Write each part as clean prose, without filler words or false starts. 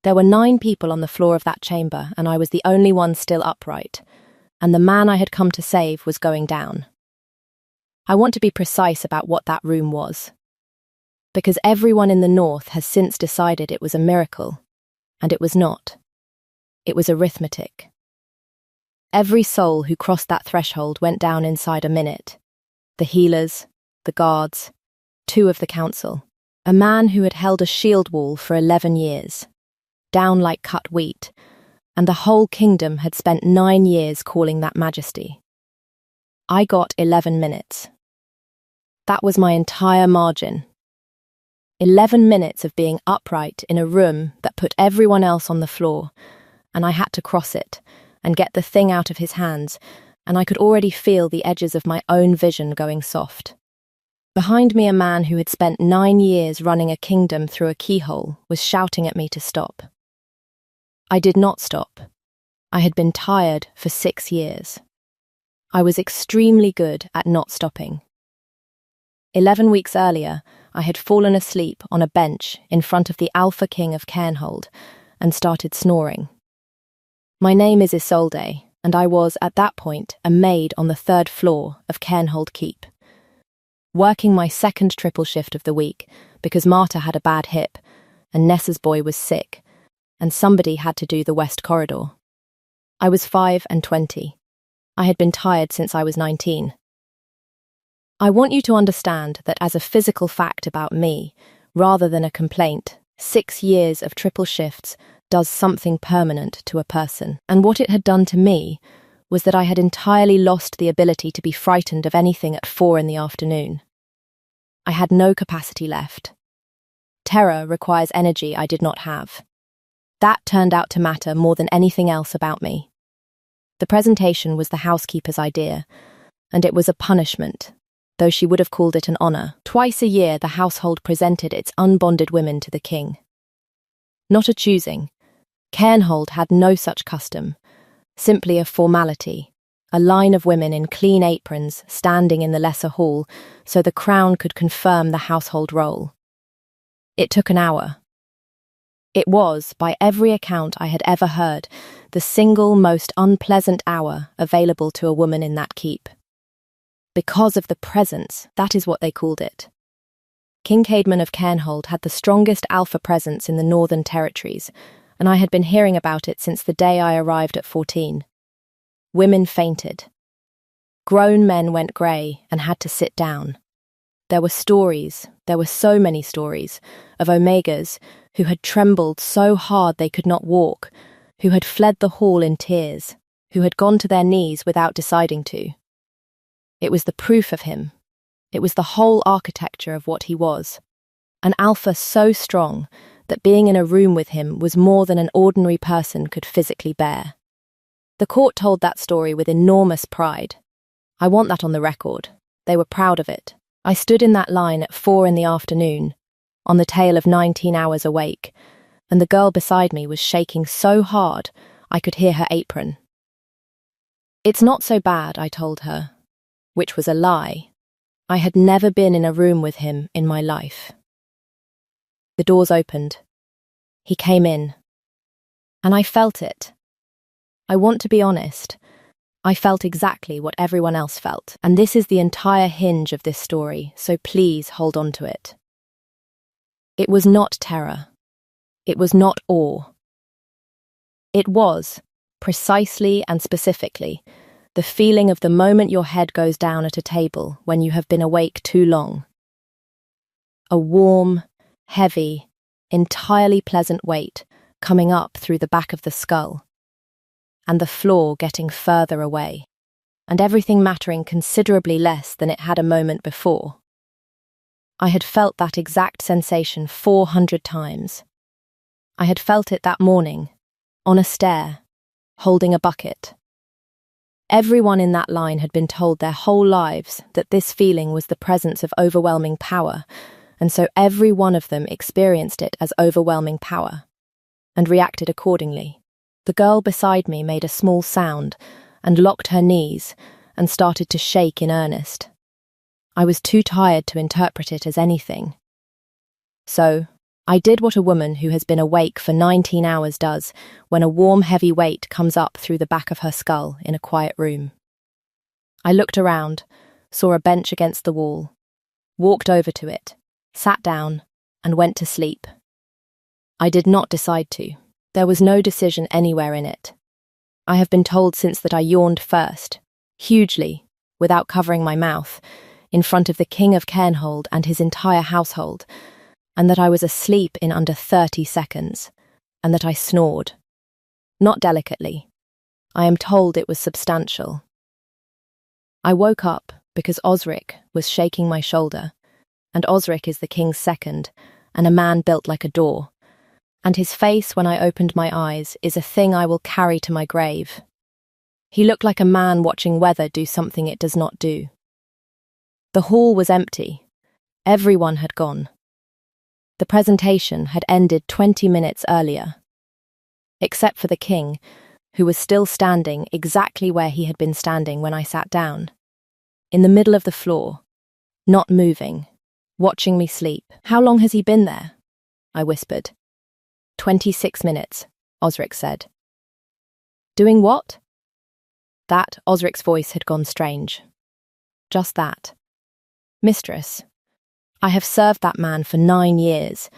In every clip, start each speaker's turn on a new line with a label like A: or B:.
A: There were 9 people on the floor of that chamber, and I was the only one still upright, and the man I had come to save was going down. I want to be precise about what that room was, because everyone in the North has since decided it was a miracle, and it was not. It was arithmetic. Every soul who crossed that threshold went down inside a minute. The healers, the guards, 2 of the council, a man who had held a shield wall for 11 years, down like cut wheat, and the whole kingdom had spent 9 years calling that majesty. I got 11 minutes. That was my entire margin. 11 minutes of being upright in a room that put everyone else on the floor, and I had to cross it and get the thing out of his hands, and I could already feel the edges of my own vision going soft. Behind me, a man who had spent 9 years running a kingdom through a keyhole was shouting at me to stop. I did not stop. I had been tired for 6 years. I was extremely good at not stopping. 11 weeks earlier, I had fallen asleep on a bench in front of the Alpha King of Cairnhold and started snoring. My name is Isolde, and I was, at that point, a maid on the 3rd floor of Cairnhold Keep, working my 2nd triple shift of the week because Marta had a bad hip and Nessa's boy was sick, and somebody had to do the West Corridor. I was 5 and 20. I had been tired since I was 19. I want you to understand that as a physical fact about me, rather than a complaint, 6 years of triple shifts does something permanent to a person. And what it had done to me was that I had entirely lost the ability to be frightened of anything at 4 in the afternoon. I had no capacity left. Terror requires energy I did not have. That turned out to matter more than anything else about me. The presentation was the housekeeper's idea, and it was a punishment, though she would have called it an honour. Twice a year the household presented its unbonded women to the king. Not a choosing. Cairnhold had no such custom, simply a formality, a line of women in clean aprons standing in the lesser hall so the crown could confirm the household role. It took an hour. It was, by every account I had ever heard, the single most unpleasant hour available to a woman in that keep. Because of the presence, that is what they called it. King Caedmon of Cairnhold had the strongest alpha presence in the Northern Territories, and I had been hearing about it since the day I arrived at 14. Women fainted. Grown men went grey and had to sit down. There were so many stories, of Omegas who had trembled so hard they could not walk, who had fled the hall in tears, who had gone to their knees without deciding to. It was the proof of him. It was the whole architecture of what he was. An alpha so strong that being in a room with him was more than an ordinary person could physically bear. The court told that story with enormous pride. I want that on the record. They were proud of it. I stood in that line at 4 in the afternoon, on the tail of 19 hours awake, and the girl beside me was shaking so hard I could hear her apron. It's not so bad, I told her, which was a lie. I had never been in a room with him in my life. The doors opened. He came in. And I felt it. I want to be honest. I felt exactly what everyone else felt, and this is the entire hinge of this story, so please hold on to it. It was not terror. It was not awe. It was, precisely and specifically, the feeling of the moment your head goes down at a table when you have been awake too long. A warm, heavy, entirely pleasant weight coming up through the back of the skull, and the floor getting further away, and everything mattering considerably less than it had a moment before. I had felt that exact sensation 400 times. I had felt it that morning, on a stair, holding a bucket. Everyone in that line had been told their whole lives that this feeling was the presence of overwhelming power, and so every one of them experienced it as overwhelming power, and reacted accordingly. The girl beside me made a small sound, and locked her knees, and started to shake in earnest. I was too tired to interpret it as anything. So, I did what a woman who has been awake for 19 hours does when a warm, heavy weight comes up through the back of her skull in a quiet room. I looked around, saw a bench against the wall, walked over to it, sat down, and went to sleep. I did not decide to. There was no decision anywhere in it. I have been told since that I yawned first, hugely, without covering my mouth, in front of the King of Cairnhold and his entire household, and that I was asleep in under 30 seconds, and that I snored. Not delicately. I am told it was substantial. I woke up because Osric was shaking my shoulder, and Osric is the king's second, and a man built like a door, and his face when I opened my eyes is a thing I will carry to my grave. He looked like a man watching weather do something it does not do. The hall was empty. Everyone had gone. The presentation had ended 20 minutes earlier. Except for the king, who was still standing exactly where he had been standing when I sat down, in the middle of the floor, not moving, watching me sleep. "How long has he been there?" I whispered. 26 minutes, Osric said. "Doing what?" That Osric's voice had gone strange. Just that. "Mistress, I have served that man for 9 years,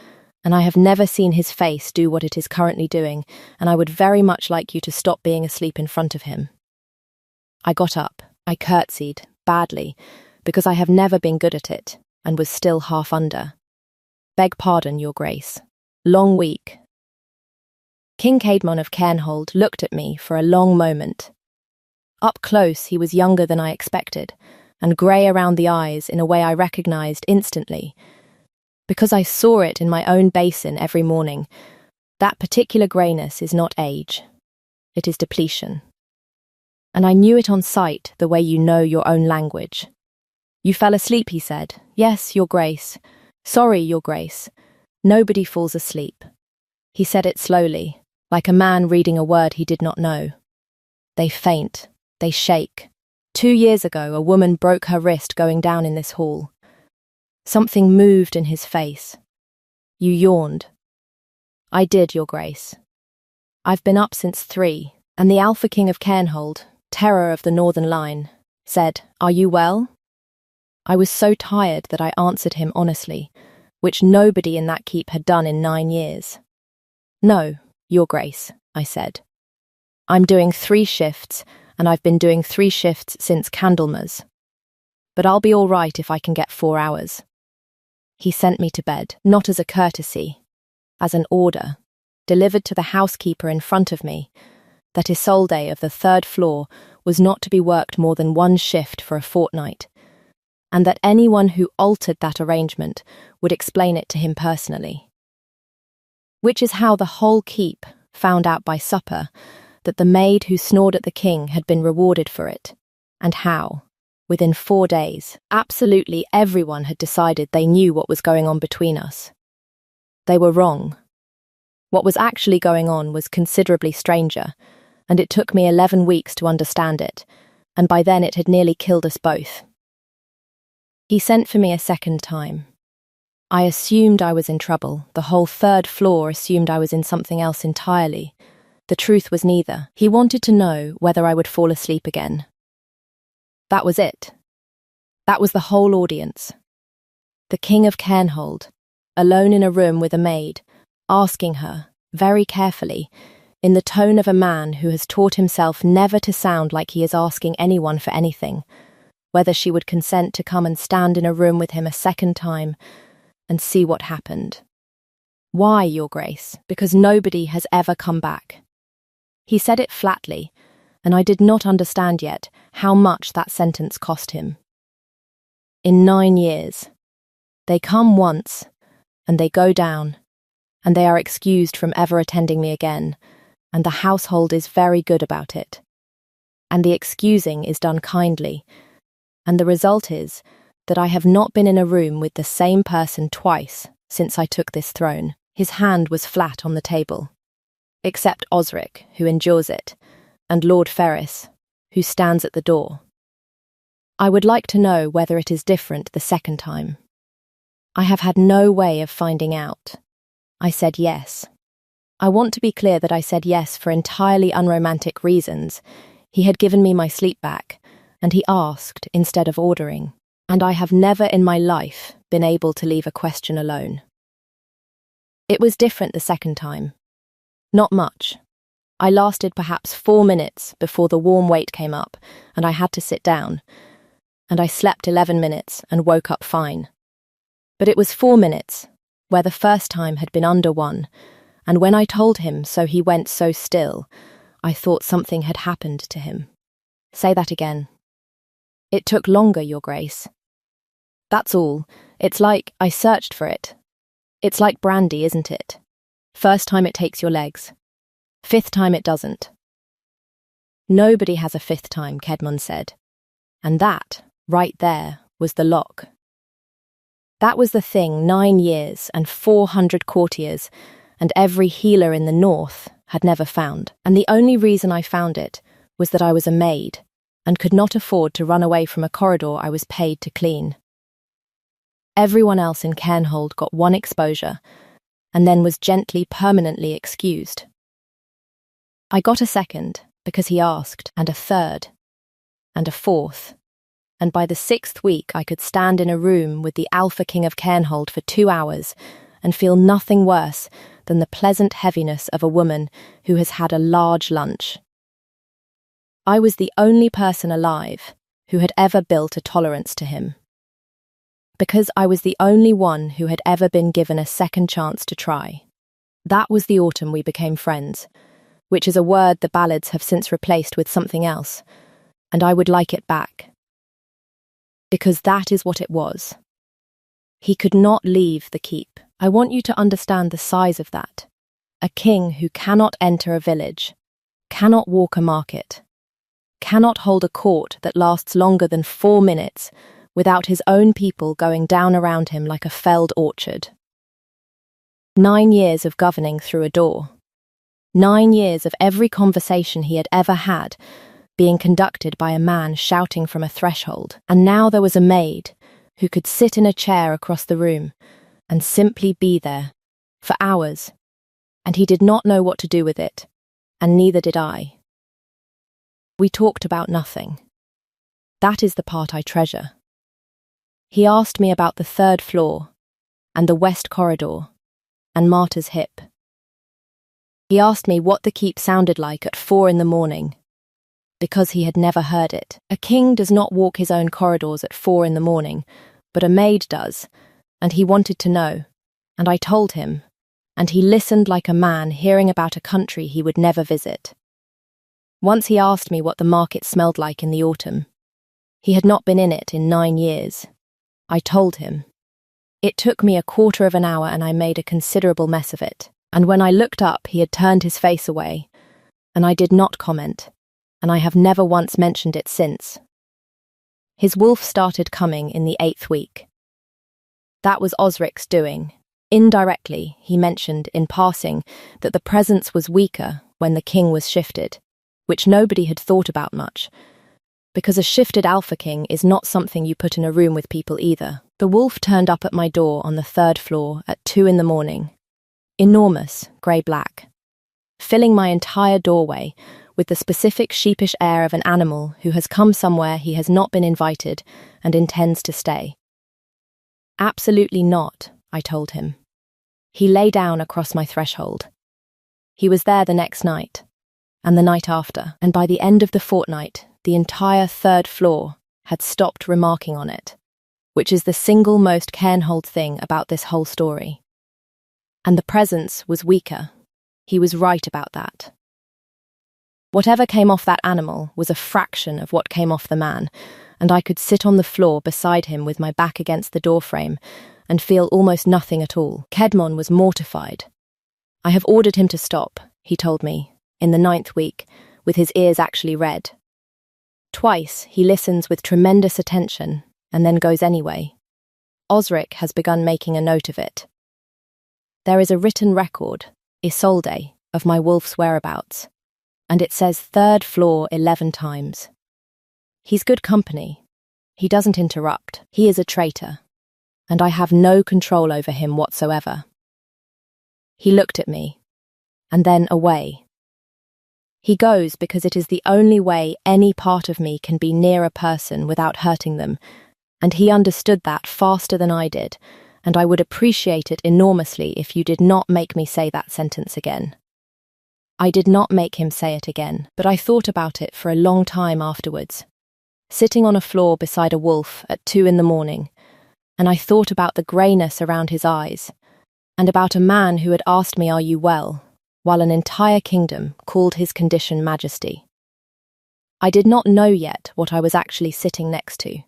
A: and I have never seen his face do what it is currently doing, and I would very much like you to stop being asleep in front of him." I got up. I curtsied, badly, because I have never been good at it, and was still half under. "Beg pardon, your grace. Long week." King Caedmon of Cairnhold looked at me for a long moment. Up close, he was younger than I expected, and grey around the eyes in a way I recognised instantly. Because I saw it in my own basin every morning, that particular greyness is not age. It is depletion. And I knew it on sight the way you know your own language. "You fell asleep," he said. "Yes, your grace. Sorry, your grace. Nobody falls asleep." He said it slowly, like a man reading a word he did not know. "They faint. They shake. 2 years ago, a woman broke her wrist going down in this hall. Something moved in his face. You yawned." "I did, your grace. I've been up since 3, and the Alpha King of Cairnhold, terror of the Northern Line, said, 'Are you well?' I was so tired that I answered him honestly, which nobody in that keep had done in 9 years. 'No, your grace,' I said. 'I'm doing 3 shifts, and I've been doing 3 shifts since Candlemas. But I'll be all right if I can get 4 hours.' He sent me to bed, not as a courtesy, as an order, delivered to the housekeeper in front of me, that Isolde of the 3rd floor was not to be worked more than 1 shift for a fortnight, and that anyone who altered that arrangement would explain it to him personally. Which is how the whole keep found out by supper that the maid who snored at the king had been rewarded for it, and how, within 4 days, absolutely everyone had decided they knew what was going on between us. They were wrong. What was actually going on was considerably stranger, and it took me 11 weeks to understand it, and by then it had nearly killed us both. He sent for me a second time. I assumed I was in trouble. The whole 3rd floor assumed I was in something else entirely. The truth was neither. He wanted to know whether I would fall asleep again. That was it. That was the whole audience. The King of Cairnhold, alone in a room with a maid, asking her, very carefully, in the tone of a man who has taught himself never to sound like he is asking anyone for anything, whether she would consent to come and stand in a room with him a second time and see what happened. "Why, your grace? Because nobody has ever come back." He said it flatly, and I did not understand yet how much that sentence cost him. In 9 years. They come once, and they go down, and they are excused from ever attending me again, and the household is very good about it. And the excusing is done kindly, and the result is that I have not been in a room with the same person twice since I took this throne. His hand was flat on the table. Except Osric, who endures it, and Lord Ferris, who stands at the door. I would like to know whether it is different the second time. I have had no way of finding out. I said yes. I want to be clear that I said yes for entirely unromantic reasons. He had given me my sleep back, and he asked instead of ordering, and I have never in my life been able to leave a question alone. It was different the second time. Not much. I lasted perhaps 4 minutes before the warm weight came up, and I had to sit down, and I slept 11 minutes and woke up fine. But it was 4 minutes, where the first time had been under 1, and when I told him so he went so still, I thought something had happened to him. Say that again. It took longer, Your Grace. That's all. It's like I searched for it. It's like brandy, isn't it? First time it takes your legs. 5th time it doesn't. Nobody has a 5th time, Kedmon said. And that, right there, was the lock. That was the thing 9 years and 400 courtiers and every healer in the north had never found. And the only reason I found it was that I was a maid and could not afford to run away from a corridor I was paid to clean. Everyone else in Cairnhold got 1 exposure and then was gently, permanently excused. I got a 2nd because he asked, and a 3rd, and a 4th, and by the 6th week I could stand in a room with the Alpha King of Cairnhold for 2 hours and feel nothing worse than the pleasant heaviness of a woman who has had a large lunch. I was the only person alive who had ever built a tolerance to him. Because I was the only one who had ever been given a second chance to try. That was the autumn we became friends, which is a word the ballads have since replaced with something else, and I would like it back. Because that is what it was. He could not leave the keep. I want you to understand the size of that. A king who cannot enter a village, cannot walk a market, cannot hold a court that lasts longer than 4 minutes without his own people going down around him like a felled orchard. 9 years of governing through a door. 9 years of every conversation he had ever had being conducted by a man shouting from a threshold. And now there was a maid who could sit in a chair across the room and simply be there for hours. And he did not know what to do with it, and neither did I. We talked about nothing. That is the part I treasure. He asked me about the 3rd floor, and the west corridor, and Marta's hip. He asked me what the keep sounded like at 4 in the morning, because he had never heard it. A king does not walk his own corridors at 4 in the morning, but a maid does, and he wanted to know, and I told him, and he listened like a man hearing about a country he would never visit. Once he asked me what the market smelled like in the autumn. He had not been in it in 9 years. I told him. It took me a quarter of an hour and I made a considerable mess of it. And when I looked up, he had turned his face away, and I did not comment, and I have never once mentioned it since. His wolf started coming in the 8th week. That was Osric's doing. Indirectly, he mentioned, in passing, that the presence was weaker when the king was shifted, which nobody had thought about much, because a shifted Alpha King is not something you put in a room with people either. The wolf turned up at my door on the 3rd floor at 2 in the morning. Enormous, grey-black, filling my entire doorway with the specific sheepish air of an animal who has come somewhere he has not been invited and intends to stay. Absolutely not, I told him. He lay down across my threshold. He was there the next night, and the night after, and by the end of the fortnight, the entire 3rd floor had stopped remarking on it, which is the single most Cairnhold thing about this whole story. And the presence was weaker. He was right about that. Whatever came off that animal was a fraction of what came off the man, and I could sit on the floor beside him with my back against the doorframe and feel almost nothing at all. Kedmon was mortified. I have ordered him to stop, he told me, in the 9th week, with his ears actually red. Twice he listens with tremendous attention and then goes anyway. Osric has begun making a note of it. There is a written record, Isolde, of my wolf's whereabouts, and it says 3rd floor 11 times. He's good company. He doesn't interrupt. He is a traitor, and I have no control over him whatsoever. He looked at me, and then away. He goes because it is the only way any part of me can be near a person without hurting them, and he understood that faster than I did, and I would appreciate it enormously if you did not make me say that sentence again. I did not make him say it again, but I thought about it for a long time afterwards, sitting on a floor beside a wolf at 2 a.m, and I thought about the greyness around his eyes, and about a man who had asked me, "Are you well?" while an entire kingdom called his condition majesty. I did not know yet what I was actually sitting next to.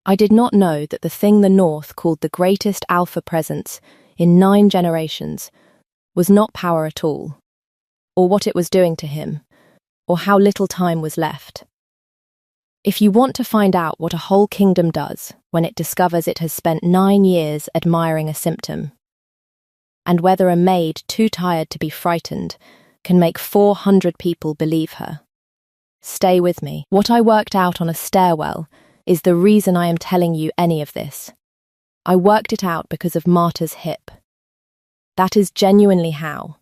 A: I did not know that the thing the North called the greatest alpha presence in 9 generations was not power at all, or what it was doing to him, or how little time was left. If you want to find out what a whole kingdom does when it discovers it has spent 9 years admiring a symptom, and whether a maid too tired to be frightened can make 400 people believe her, stay with me. What I worked out on a stairwell is the reason I am telling you any of this. I worked it out because of Marta's hip. That is genuinely how.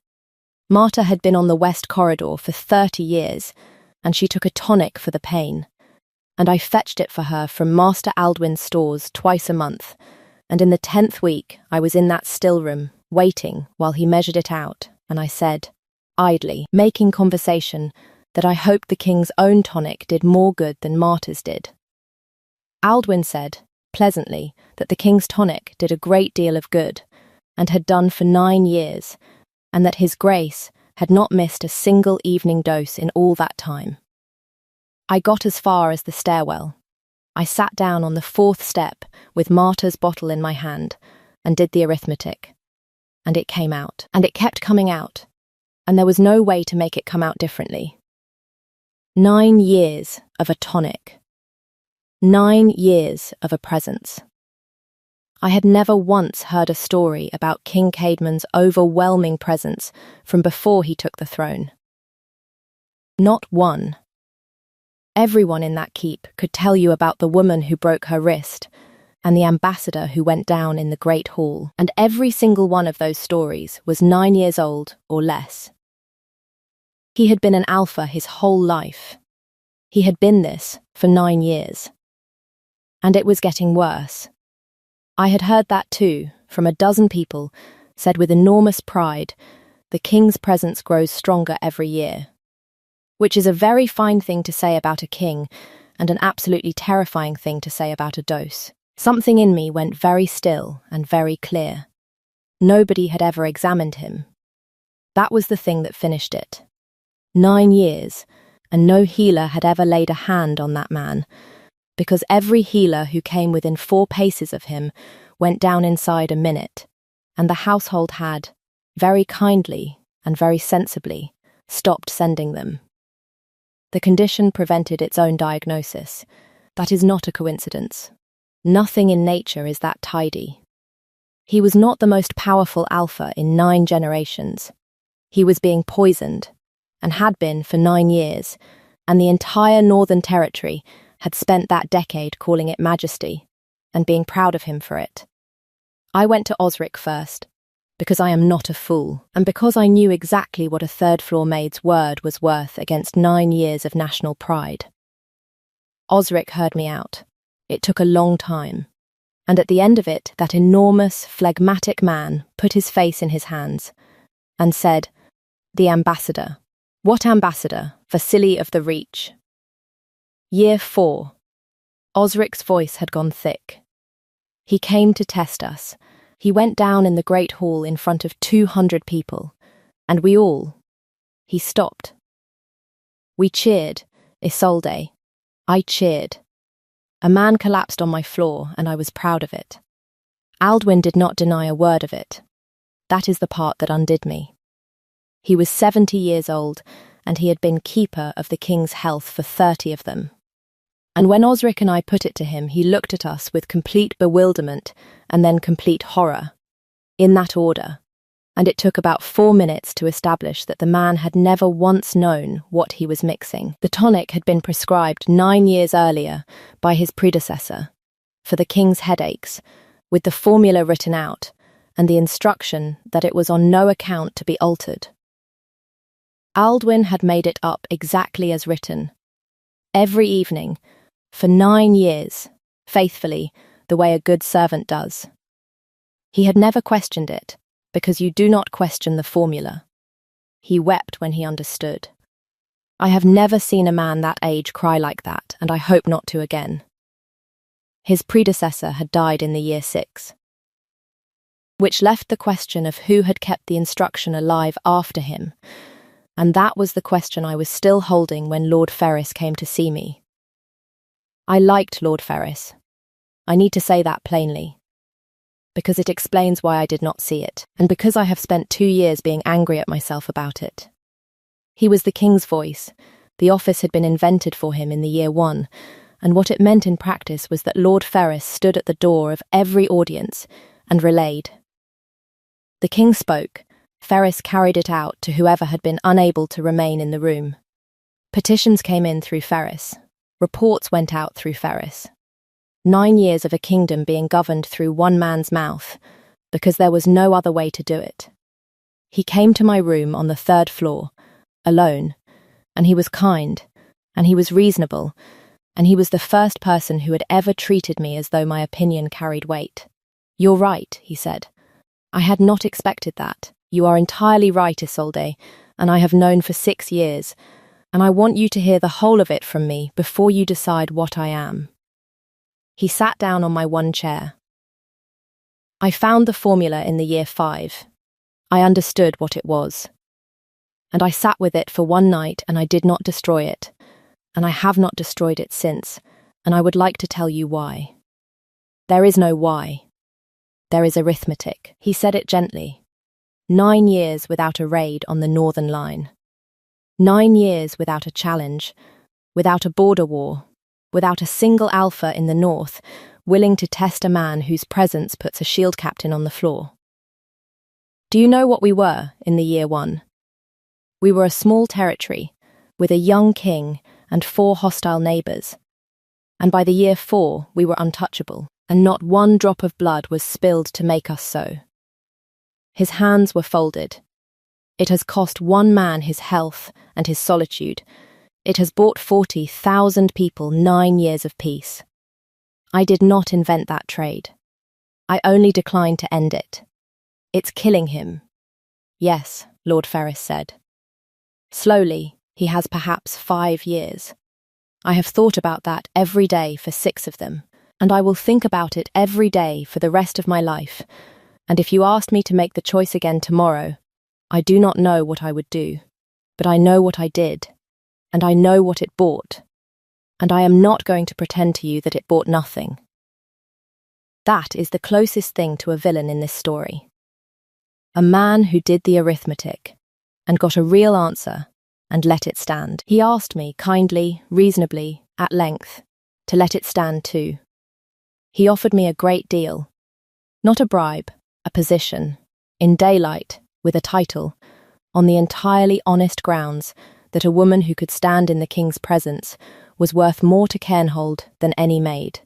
A: Marta had been on the West Corridor for 30 years, and she took a tonic for the pain, and I fetched it for her from Master Aldwin's stores twice a month, and in the 10th week I was in that still room, waiting while he measured it out, and I said, idly, making conversation, that I hoped the king's own tonic did more good than Marta's did. Aldwin said, pleasantly, that the king's tonic did a great deal of good, and had done for 9 years, and that his grace had not missed a single evening dose in all that time. I got as far as the stairwell. I sat down on the 4th step with Marta's bottle in my hand and did the arithmetic. And it came out, and it kept coming out, and there was no way to make it come out differently. 9 years of a tonic. 9 years of a presence. I had never once heard a story about King Caedmon's overwhelming presence from before he took the throne. Not one. Everyone in that keep could tell you about the woman who broke her wrist, and the ambassador who went down in the Great Hall, and every single one of those stories was 9 years old or less. He had been an alpha his whole life. He had been this for 9 years. And it was getting worse. I had heard that too, from a dozen people, said with enormous pride, the king's presence grows stronger every year. Which is a very fine thing to say about a king, and an absolutely terrifying thing to say about a dose. Something in me went very still and very clear. Nobody had ever examined him. That was the thing that finished it. 9 years, and no healer had ever laid a hand on that man, because every healer who came within 4 paces of him went down inside a minute, and the household had, very kindly and very sensibly, stopped sending them. The condition prevented its own diagnosis. That is not a coincidence. Nothing in nature is that tidy. He was not the most powerful alpha in 9 generations. He was being poisoned, and had been for 9 years, and the entire Northern Territory had spent that decade calling it majesty, and being proud of him for it. I went to Osric first, because I am not a fool, and because I knew exactly what a 3rd-floor maid's word was worth against 9 years of national pride. Osric heard me out. It took a long time, and at the end of it, that enormous, phlegmatic man put his face in his hands and said, "The ambassador." "What ambassador? Vasily of the Reach." Year 4. Osric's voice had gone thick. He came to test us. He went down in the Great Hall in front of 200 people, and we all. He stopped. We cheered, Isolde. I cheered. A man collapsed on my floor, and I was proud of it. Aldwin did not deny a word of it. That is the part that undid me. He was 70 years old, and he had been keeper of the king's health for 30 of them. And when Osric and I put it to him, he looked at us with complete bewilderment and then complete horror, in that order, and it took about 4 minutes to establish that the man had never once known what he was mixing. The tonic had been prescribed 9 years earlier by his predecessor, for the king's headaches, with the formula written out, and the instruction that it was on no account to be altered. Aldwin had made it up exactly as written. Every evening, for 9 years, faithfully, the way a good servant does. He had never questioned it, because you do not question the formula. He wept when he understood. I have never seen a man that age cry like that, and I hope not to again. His predecessor had died in the year 6. Which left the question of who had kept the instruction alive after him, and that was the question I was still holding when Lord Ferris came to see me. I liked Lord Ferris. I need to say that plainly, because it explains why I did not see it, and because I have spent 2 years being angry at myself about it. He was the king's voice. The office had been invented for him in the year 1, and what it meant in practice was that Lord Ferris stood at the door of every audience and relayed. The king spoke. Ferris carried it out to whoever had been unable to remain in the room. Petitions came in through Ferris. Reports went out through Ferris. 9 years of a kingdom being governed through one man's mouth, because there was no other way to do it. He came to my room on the 3rd floor, alone, and he was kind, and he was reasonable, and he was the first person who had ever treated me as though my opinion carried weight. "You're right," he said. "I had not expected that. You are entirely right, Isolde, and I have known for 6 years, and I want you to hear the whole of it from me before you decide what I am." He sat down on my one chair. I found the formula in the year 5. I understood what it was. And I sat with it for one night, and I did not destroy it, and I have not destroyed it since, and I would like to tell you why. There is no why. There is arithmetic. He said it gently. 9 years without a raid on the northern line. 9 years without a challenge, without a border war, without a single alpha in the north willing to test a man whose presence puts a shield captain on the floor. Do you know what we were in the year 1? We were a small territory with a young king and 4 hostile neighbours. And by the year 4, we were untouchable, and not one drop of blood was spilled to make us so. His hands were folded. It has cost one man his health and his solitude. It has bought 40,000 people 9 years of peace. I did not invent that trade. I only declined to end it. It's killing him. Yes, Lord Ferris said. Slowly, he has perhaps 5 years. I have thought about that every day for 6 of them, and I will think about it every day for the rest of my life. And if you asked me to make the choice again tomorrow, I do not know what I would do, but I know what I did, and I know what it bought, and I am not going to pretend to you that it bought nothing. That is the closest thing to a villain in this story. A man who did the arithmetic, and got a real answer, and let it stand. He asked me, kindly, reasonably, at length, to let it stand too. He offered me a great deal. Not a bribe, a position, in daylight, with a title, on the entirely honest grounds that a woman who could stand in the king's presence was worth more to Cairnhold than any maid,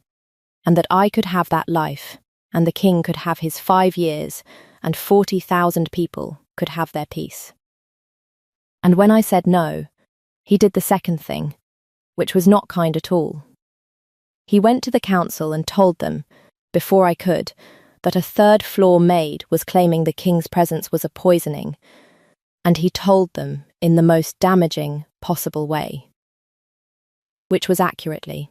A: and that I could have that life, and the king could have his 5 years, and 40,000 people could have their peace. And when I said no, he did the second thing, which was not kind at all. He went to the council and told them, before I could, that a 3rd floor maid was claiming the king's presence was a poisoning, and he told them in the most damaging possible way. Which was accurately.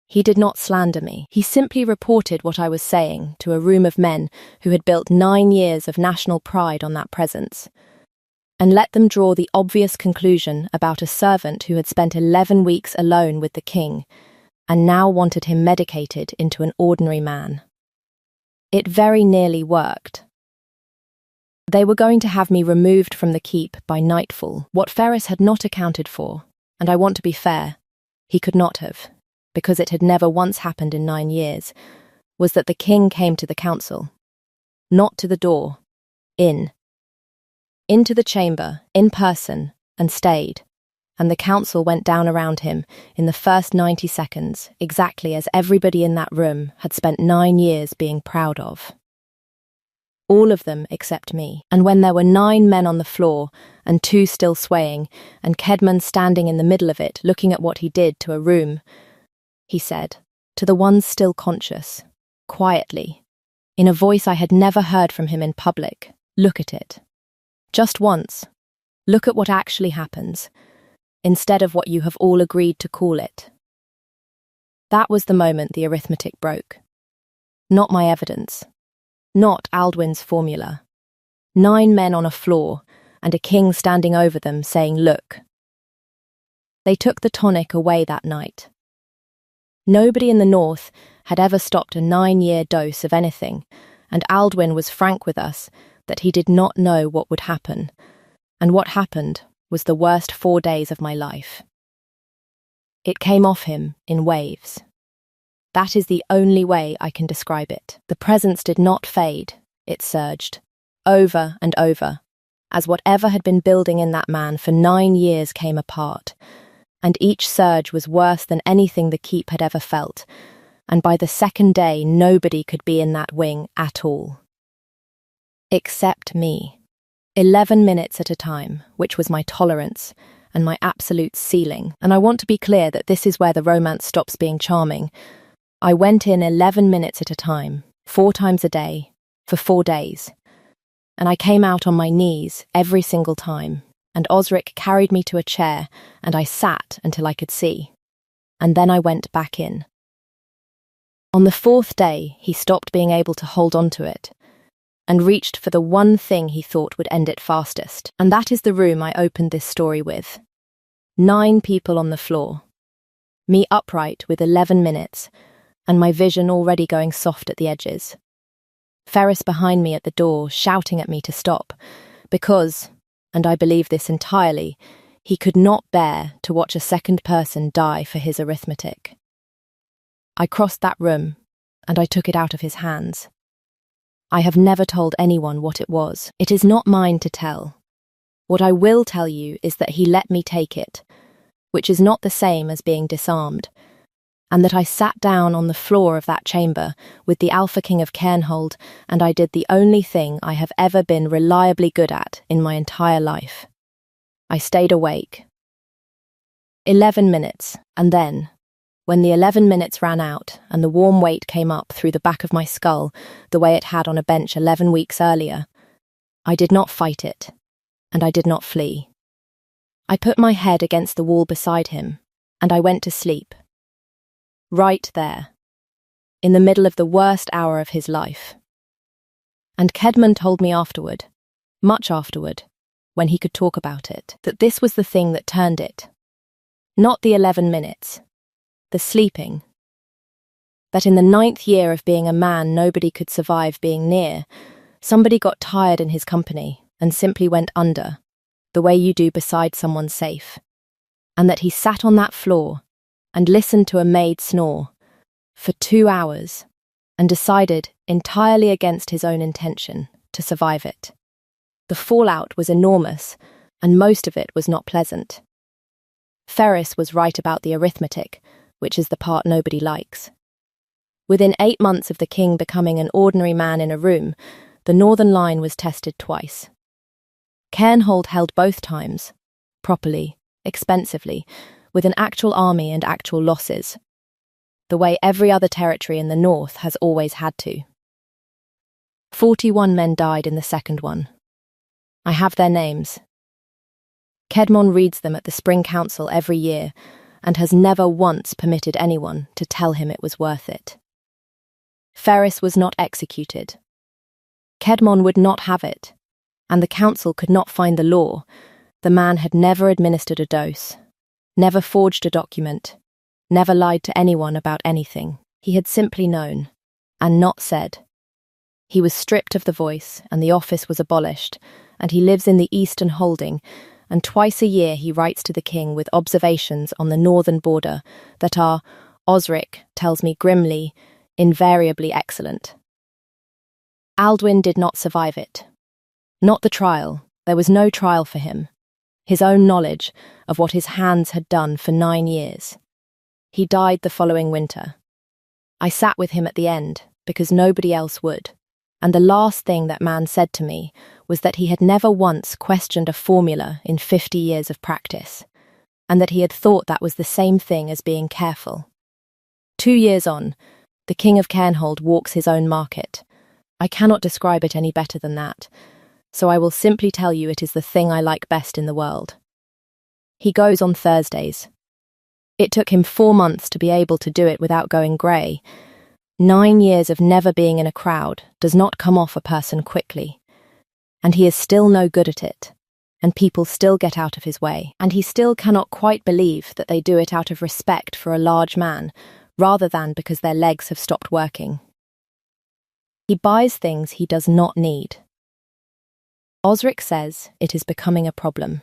A: He did not slander me. He simply reported what I was saying to a room of men who had built 9 years of national pride on that presence, and let them draw the obvious conclusion about a servant who had spent 11 weeks alone with the king, and now wanted him medicated into an ordinary man. It very nearly worked. They were going to have me removed from the keep by nightfall, what Ferris had not accounted for, and I want to be fair, he could not have, because it had never once happened in 9 years, was that the king came to the council. Not to the door. Into the chamber, in person, and stayed, and the council went down around him in the first 90 seconds, exactly as everybody in that room had spent 9 years being proud of. all of them except me. And when there were 9 men on the floor, and 2 still swaying, and Kedman standing in the middle of it, looking at what he did to a room, he said, to the ones still conscious, quietly, in a voice I had never heard from him in public, look at it. Just once. Look at what actually happens, instead of what you have all agreed to call it. That was the moment the arithmetic broke. Not my evidence. Not Aldwin's formula. 9 men on a floor, and a king standing over them saying, look. They took the tonic away that night. Nobody in the north had ever stopped a 9-year dose of anything, and Aldwin was frank with us that he did not know what would happen, and what happened was the worst 4 days of my life. It came off him in waves. That is the only way I can describe it. The presence did not fade, it surged, over and over, as whatever had been building in that man for 9 years came apart, and each surge was worse than anything the keep had ever felt, and by the second day nobody could be in that wing at all. Except me. 11 minutes at a time, which was my tolerance, and my absolute ceiling, and I want to be clear that this is where the romance stops being charming. I went in 11 minutes at a time, 4 times a day, for 4 days. And I came out on my knees every single time, and Osric carried me to a chair, and I sat until I could see. And then I went back in. On the 4th day, he stopped being able to hold on to it, and reached for the one thing he thought would end it fastest. And that is the room I opened this story with. 9 people on the floor. Me upright with 11 minutes, and my vision already going soft at the edges. Ferris behind me at the door, shouting at me to stop, because, and I believe this entirely, he could not bear to watch a second person die for his arithmetic. I crossed that room, and I took it out of his hands. I have never told anyone what it was. It is not mine to tell. What I will tell you is that he let me take it, which is not the same as being disarmed, and that I sat down on the floor of that chamber with the Alpha King of Cairnhold, and I did the only thing I have ever been reliably good at in my entire life. I stayed awake. 11 minutes, and then, when the 11 minutes ran out and the warm weight came up through the back of my skull the way it had on a bench 11 weeks earlier, I did not fight it, and I did not flee. I put my head against the wall beside him, and I went to sleep. Right there, in the middle of the worst hour of his life. And Kedman told me afterward, much afterward, when he could talk about it, that this was the thing that turned it. Not the 11 minutes, the sleeping. That in the 9th year of being a man nobody could survive being near, somebody got tired in his company and simply went under, the way you do beside someone safe. And that he sat on that floor and listened to a maid snore for 2 hours and decided, entirely against his own intention, to survive it. The fallout was enormous, and most of it was not pleasant. Ferris was right about the arithmetic, which is the part nobody likes. Within 8 months of the king becoming an ordinary man in a room, the Northern Line was tested twice. Cairnhold held both times, properly, expensively, with an actual army and actual losses, the way every other territory in the north has always had to. 41 men died in the second one. I have their names. Kedmon reads them at the Spring Council every year, and has never once permitted anyone to tell him it was worth it. Ferris was not executed. Kedmon would not have it, and the council could not find the law. The man had never administered a dose, never forged a document, never lied to anyone about anything. He had simply known, and not said. He was stripped of the voice, and the office was abolished, and he lives in the Eastern Holding, and twice a year he writes to the king with observations on the northern border that are, Osric tells me grimly, invariably excellent. Aldwin did not survive it. Not the trial. There was no trial for him. His own knowledge of what his hands had done for 9 years. He died the following winter. I sat with him at the end, because nobody else would. And the last thing that man said to me was that he had never once questioned a formula in 50 years of practice, and that he had thought that was the same thing as being careful. 2 years on, the King of Cairnhold walks his own market. I cannot describe it any better than that, so I will simply tell you it is the thing I like best in the world. He goes on Thursdays. It took him 4 months to be able to do it without going grey. 9 years of never being in a crowd does not come off a person quickly. And he is still no good at it, and people still get out of his way, and he still cannot quite believe that they do it out of respect for a large man, rather than because their legs have stopped working. He buys things he does not need. Osric says it is becoming a problem.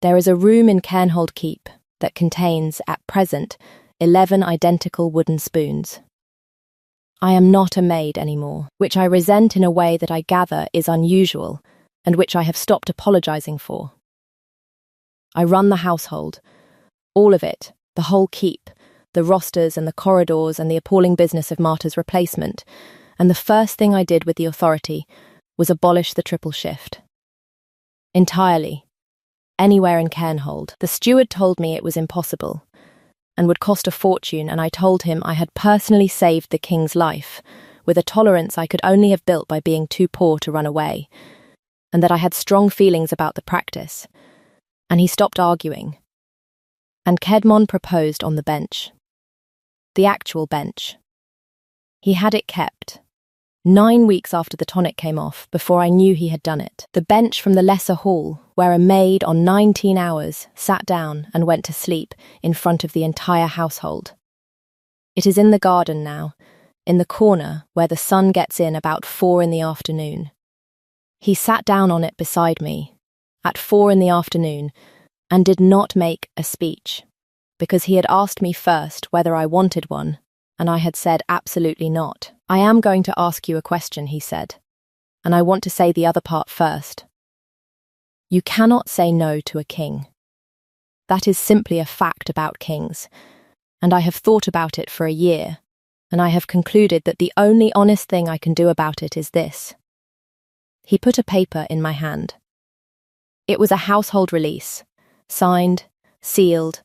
A: There is a room in Cairnhold Keep that contains, at present, 11 identical wooden spoons. I am not a maid anymore, which I resent in a way that I gather is unusual, and which I have stopped apologising for. I run the household, all of it, the whole keep, the rosters and the corridors and the appalling business of Marta's replacement, and the first thing I did with the authority was abolish the triple shift. Entirely. Anywhere in Cairnhold. The steward told me it was impossible, and would cost a fortune, and I told him I had personally saved the king's life, with a tolerance I could only have built by being too poor to run away, and that I had strong feelings about the practice, and he stopped arguing. And Kedmon proposed on the bench. The actual bench. He had it kept. 9 weeks after the tonic came off, before I knew he had done it. The bench from the lesser hall, where a maid on 19 hours sat down and went to sleep in front of the entire household. It is in the garden now, in the corner where the sun gets in about 4 in the afternoon. He sat down on it beside me, at 4 in the afternoon, and did not make a speech, because he had asked me first whether I wanted one, and I had said absolutely not. I am going to ask you a question, he said, and I want to say the other part first. You cannot say no to a king. That is simply a fact about kings, and I have thought about it for a year, and I have concluded that the only honest thing I can do about it is this. He put a paper in my hand. It was a household release, signed, sealed,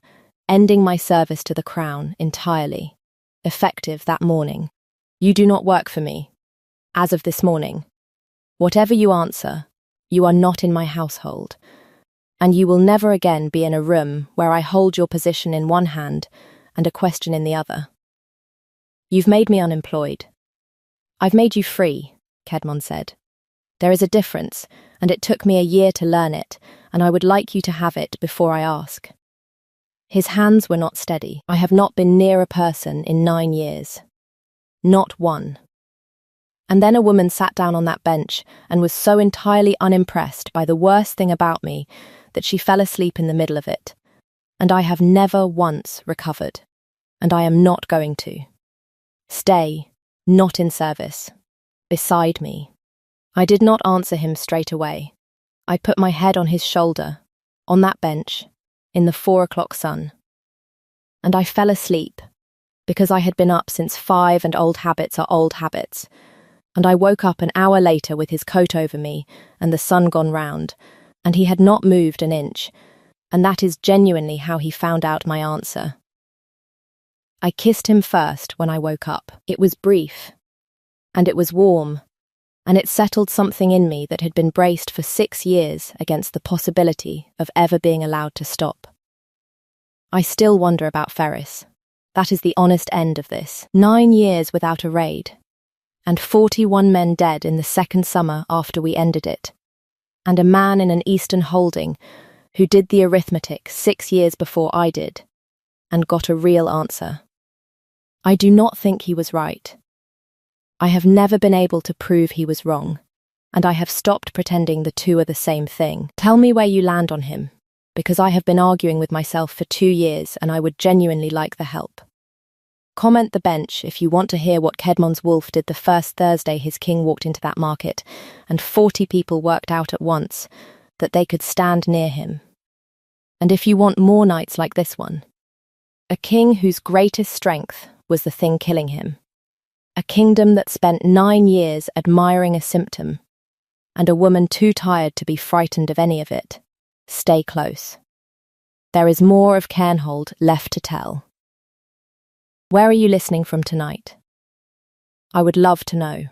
A: ending my service to the crown entirely, effective that morning. You do not work for me, as of this morning. Whatever you answer, you are not in my household, and you will never again be in a room where I hold your position in one hand and a question in the other. You've made me unemployed. I've made you free, Kedmon said. There is a difference, and it took me a year to learn it, and I would like you to have it before I ask. His hands were not steady. I have not been near a person in 9 years. Not one. And then a woman sat down on that bench and was so entirely unimpressed by the worst thing about me that she fell asleep in the middle of it. And I have never once recovered, and I am not going to. Stay, not in service, beside me. I did not answer him straight away. I put my head on his shoulder, on that bench, in the 4 o'clock sun. And I fell asleep, because I had been up since 5 and old habits are old habits, and I woke up an hour later with his coat over me and the sun gone round, and he had not moved an inch, and that is genuinely how he found out my answer. I kissed him first when I woke up. It was brief, and it was warm, and it settled something in me that had been braced for 6 years against the possibility of ever being allowed to stop. I still wonder about Ferris. That is the honest end of this. 9 years without a raid, and 41 men dead in the second summer after we ended it, and a man in an eastern holding who did the arithmetic 6 years before I did, and got a real answer. I do not think he was right. I have never been able to prove he was wrong, and I have stopped pretending the two are the same thing. Tell me where you land on him, because I have been arguing with myself for 2 years and I would genuinely like the help. Comment the bench if you want to hear what Kedmon's wolf did the first Thursday his king walked into that market, and 40 people worked out at once that they could stand near him. And if you want more nights like this one, a king whose greatest strength was the thing killing him. A kingdom that spent 9 years admiring a symptom, and a woman too tired to be frightened of any of it. Stay close. There is more of Cairnhold left to tell. Where are you listening from tonight? I would love to know.